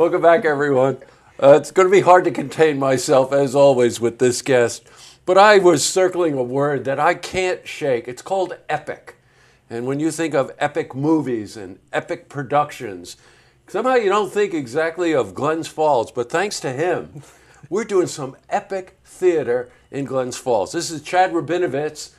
Welcome back, everyone. It's going to be hard to contain myself, as always, with this guest. But I was circling a word that I can't shake. It's called epic. And when you think of epic movies and epic productions, somehow you don't think exactly of Glens Falls. But thanks to him, we're doing some epic theater in Glens Falls. This is Chad Rabinovitz,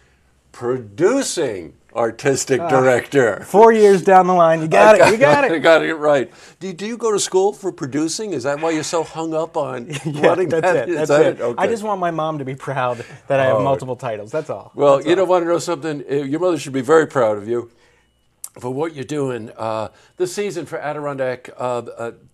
producing artistic director. 4 years down the line, you got it. I got it right. Do you go to school for producing? Is that why you're so hung up on wanting that's that? That's it. Okay. I just want my mom to be proud that I have multiple titles. That's all. Well, you don't want to know something? Your mother should be very proud of you for what you're doing. This season for Adirondack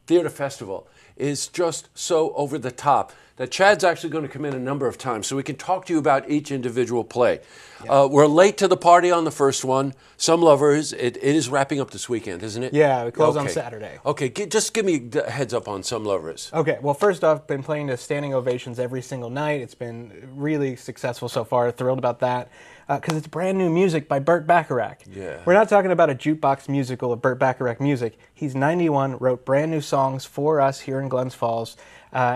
Theatre Festival is just so over the top that Chad's actually going to come in a number of times so we can talk to you about each individual play. Yeah. We're late to the party on the first one. Some Lovers, it is wrapping up this weekend, isn't it? Yeah, we close on Saturday. Okay, just give me a heads up on Some Lovers. Okay, well, first off, been playing to standing ovations every single night. It's been really successful so far. Thrilled about that. Because it's brand new music by Burt Bacharach. Yeah. We're not talking about a jukebox musical of Burt Bacharach music. He's 91, wrote brand new songs for us here in Glens Falls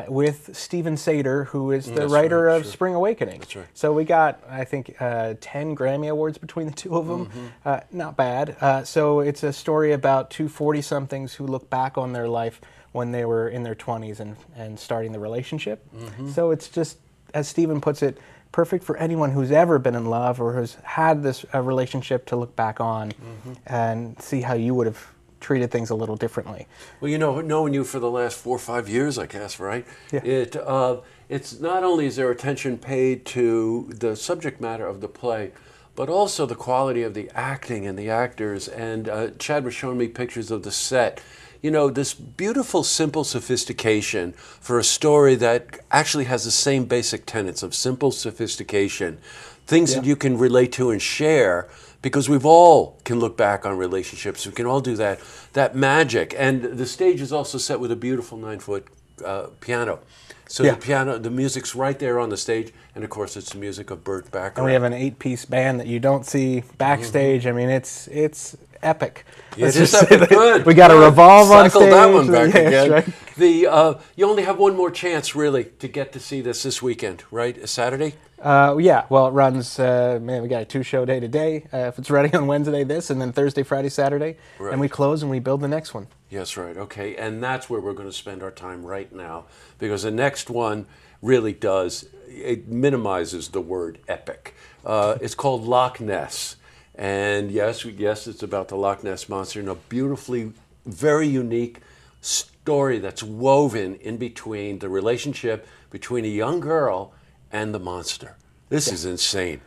with Stephen Sater, who is the writer of Spring Awakening. That's right. So we got, I think, 10 Grammy Awards between the two of them. Not bad. So it's a story about two 40-somethings who look back on their life when they were in their 20s and starting the relationship. So it's just, as Stephen puts it, perfect for anyone who's ever been in love or has had this relationship to look back on and see how you would have treated things a little differently. Well, you know, knowing you for the last 4 or 5 years, I guess, right? Yeah. It's not only is there attention paid to the subject matter of the play, but also the quality of the acting and the actors. And Chad was showing me pictures of the set. You know, this beautiful, simple sophistication for a story that actually has the same basic tenets of simple sophistication, things that you can relate to and share, because we've all can look back on relationships. We can all do that magic. And the stage is also set with a beautiful 9-foot piano. So the music's right there on the stage, and of course it's the music of Burt Bacharach. And we have an 8-piece band that you don't see backstage. I mean, it's epic. Yeah, it is epic. Good. We got a revolve on stage. Cycle that one back again. Right. You only have one more chance, really, to get to see this weekend, right? A Saturday? Yeah, well, it runs, we got a 2-show day today. If it's ready on Wednesday, and then Thursday, Friday, Saturday. Right. And we close and we build the next one. Yes, right. Okay, and that's where we're going to spend our time right now, because the next one really it minimizes the word epic. It's called Loch Ness. And yes, it's about the Loch Ness Monster, and a beautifully, very unique story that's woven in between the relationship between a young girl and the monster. This is insane.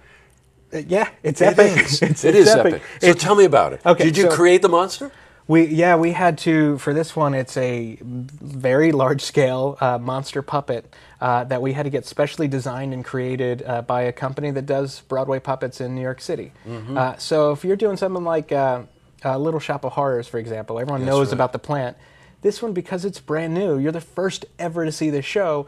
Yeah, it's epic. It is epic. So tell me about it. Okay, Did you create the monster? We had to, for this one, it's a very large-scale monster puppet that we had to get specially designed and created by a company that does Broadway puppets in New York City. So if you're doing something like Little Shop of Horrors, for example, everyone knows about the plant. This one, because it's brand new, you're the first ever to see this show.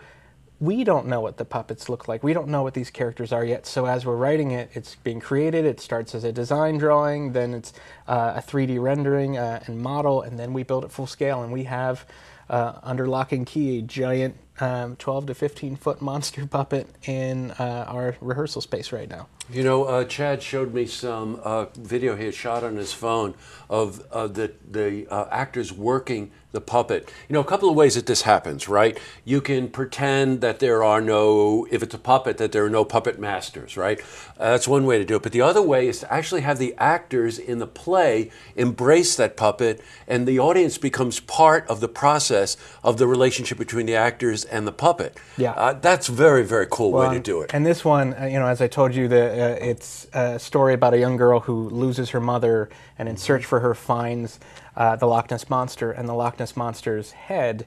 We don't know what the puppets look like. We don't know what these characters are yet. So as we're writing it, it's being created. It starts as a design drawing, then it's a 3D rendering and model, and then we build it full scale. And we have, under lock and key, a giant 12 to 15-foot monster puppet in our rehearsal space right now. You know, Chad showed me some video he had shot on his phone of the actors working the puppet. You know, a couple of ways that this happens, right? You can pretend that there are no, if it's a puppet, that there are no puppet masters, right? That's one way to do it. But the other way is to actually have the actors in the play embrace that puppet, and the audience becomes part of the process of the relationship between the actors and the puppet. Yeah. That's a very, very cool way to do it. And this one, you know, as I told you, it's a story about a young girl who loses her mother and in search for her finds the Loch Ness Monster, and the Loch Ness Monster's head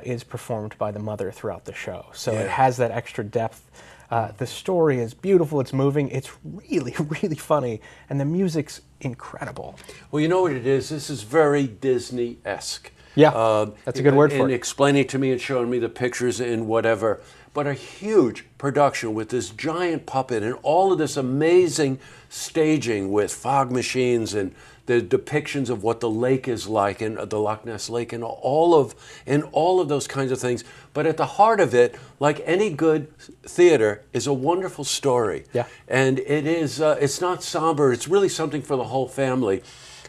is performed by the mother throughout the show. So it has that extra depth. The story is beautiful, it's moving, it's really, really funny, and the music's incredible. Well, you know what it is? This is very Disney-esque. Yeah, that's a good word for it. And explaining to me and showing me the pictures and whatever. But a huge production with this giant puppet and all of this amazing staging with fog machines and the depictions of what the lake is like, and the Loch Ness Lake, and all of those kinds of things. But at the heart of it, like any good theater, is a wonderful story. Yeah. And it is, it's not somber, it's really something for the whole family.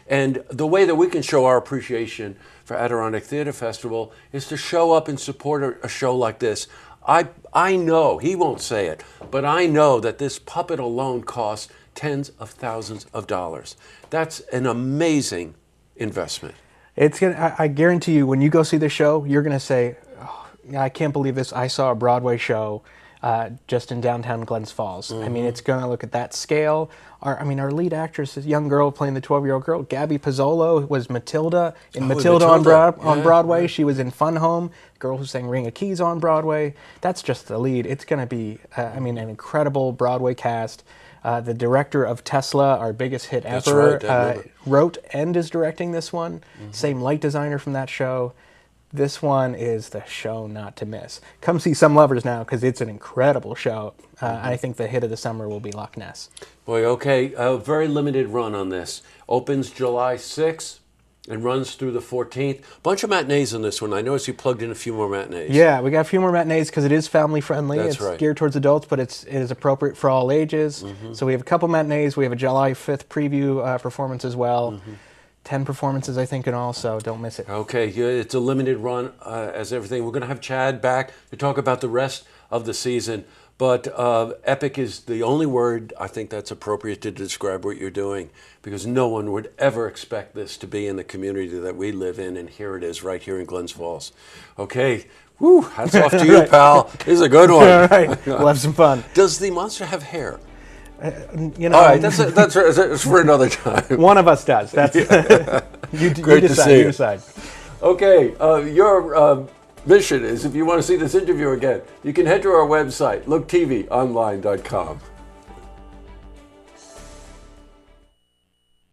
And the way that we can show our appreciation for Adirondack Theatre Festival is to show up and support a show like this. I know, he won't say it, but I know that this puppet alone costs tens of thousands of dollars. That's an amazing investment. I guarantee you, when you go see the show, you're going to say, oh, I can't believe this. I saw a Broadway show just in downtown Glens Falls. I mean, it's going to look at that scale. Our lead actress, this young girl playing the 12-year-old girl, Gabby Pizzolo, was Matilda in Matilda on Broadway. She was in Fun Home, girl who sang Ring of Keys on Broadway. That's just the lead. It's going to be, an incredible Broadway cast. The director of Tesla, our biggest hit ever, wrote and is directing this one. Same light designer from that show. This one is the show not to miss. Come see Some Lovers now, because it's an incredible show. I think the hit of the summer will be Loch Ness. Boy, okay, a very limited run on this. Opens July 6th and runs through the 14th. Bunch of matinees on this one. I noticed you plugged in a few more matinees. Yeah, we got a few more matinees because it is family friendly. That's it's right. Geared towards adults, but it is appropriate for all ages. So we have a couple matinees. We have a July 5th preview performance as well. 10 performances, I think, in all, so don't miss it. Okay, it's a limited run as everything. We're going to have Chad back to talk about the rest of the season, but epic is the only word I think that's appropriate to describe what you're doing, because no one would ever expect this to be in the community that we live in, and here it is right here in Glens Falls. Okay, woo, hats off to you, pal. This is a good one. All right, we'll have some fun. Does the monster have hair? All right, that's for another time. One of us does. That's you Great to see you. You decide. Okay, your mission is, if you want to see this interview again, you can head to our website, looktvonline.com.